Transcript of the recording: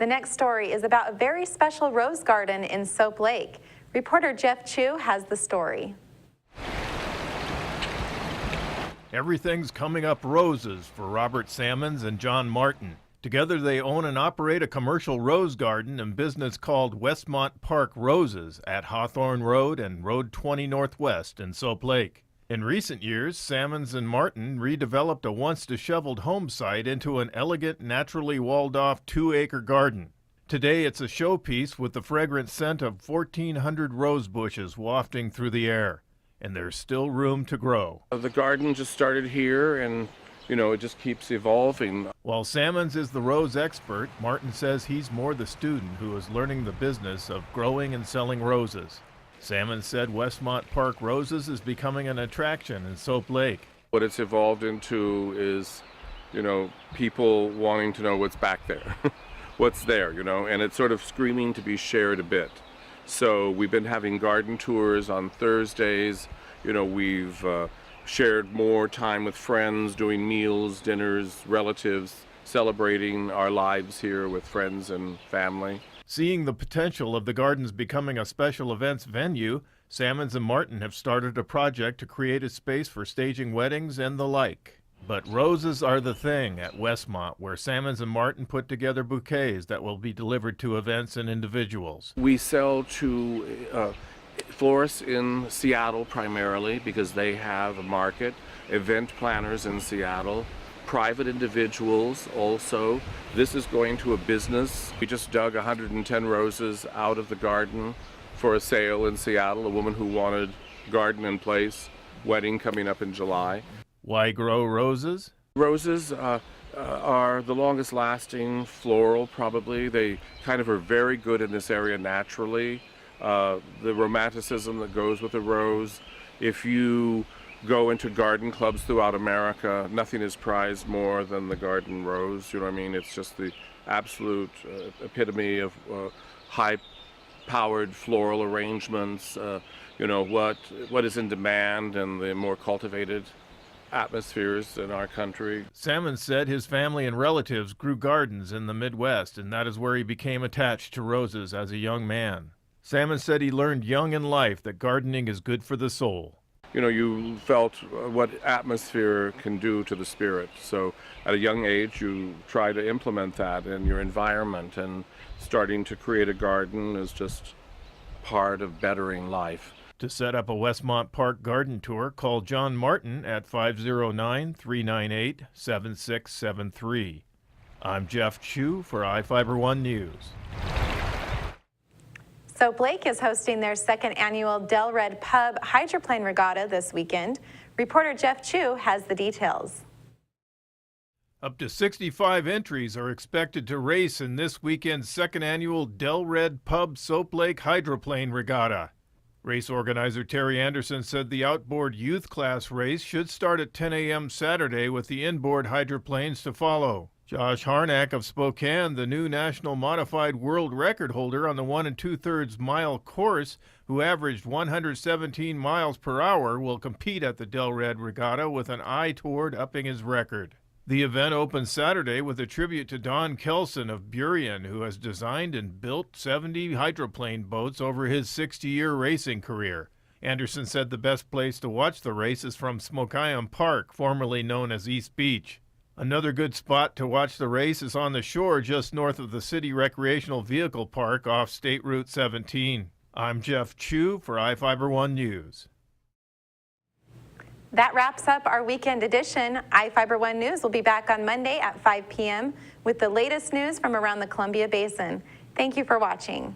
The next story is about a very special rose garden in Soap Lake. Reporter Jeff Chu has the story. Everything's coming up roses for Robert Salmons and John Martin. Together they own and operate a commercial rose garden and business called Westmont Park Roses at Hawthorne Road and Road 20 Northwest in Soap Lake. In recent years, Salmons and Martin redeveloped a once disheveled home site into an elegant, naturally walled-off 2-acre garden. Today it's a showpiece with the fragrant scent of 1,400 rose bushes wafting through the air. And there's still room to grow. The garden just started here, and it just keeps evolving. While Salmons is the rose expert, Martin says he's more the student who is learning the business of growing and selling roses. Salmons said Westmont Park Roses is becoming an attraction in Soap Lake. What it's evolved into is, people wanting to know what's back there, what's there, and it's sort of screaming to be shared a bit. So we've been having garden tours on Thursdays. We've shared more time with friends, doing meals, dinners, relatives, celebrating our lives here with friends and family. Seeing the potential of the gardens becoming a special events venue, Salmons and Martin have started a project to create a space for staging weddings and the like. But roses are the thing at Westmont, where Salmons and Martin put together bouquets that will be delivered to events and individuals. We sell to florists in Seattle primarily because they have a market, event planners in Seattle, private individuals also. This is going to a business. We just dug 110 roses out of the garden for a sale in Seattle, a woman who wanted garden in place, wedding coming up in July. Why grow roses? Roses are the longest lasting floral, probably. They kind of are very good in this area naturally. The romanticism that goes with a rose. If you go into garden clubs throughout America, nothing is prized more than the garden rose. You know what I mean? It's just the absolute epitome of high-powered floral arrangements. What is in demand and the more cultivated atmospheres in our country. Salmons said his family and relatives grew gardens in the Midwest, and that is where he became attached to roses as a young man. Salmons said he learned young in life that gardening is good for the soul. You felt what atmosphere can do to the spirit. So at a young age, you try to implement that in your environment, and starting to create a garden is just part of bettering life. To set up a Westmont Park garden tour, call John Martin at 509-398-7673. I'm Jeff Chu for iFIBER 1 News. Soap Lake is hosting their second annual Del Red Pub Hydroplane Regatta this weekend. Reporter Jeff Chu has the details. Up to 65 entries are expected to race in this weekend's second annual Del Red Pub Soap Lake Hydroplane Regatta. Race organizer Terry Anderson said the outboard youth class race should start at 10 a.m. Saturday with the inboard hydroplanes to follow. Josh Harnack of Spokane, the new national modified world record holder on the 1 2/3 mile course, who averaged 117 miles per hour, will compete at the Del Red Regatta with an eye toward upping his record. The event opens Saturday with a tribute to Don Kelson of Burien, who has designed and built 70 hydroplane boats over his 60-year racing career. Anderson said the best place to watch the race is from Smokeyam Park, formerly known as East Beach. Another good spot to watch the race is on the shore just north of the City Recreational Vehicle Park off State Route 17. I'm Jeff Chu for iFIBER 1 News. That wraps up our weekend edition. iFIBER 1 News will be back on Monday at 5 p.m. with the latest news from around the Columbia Basin. Thank you for watching.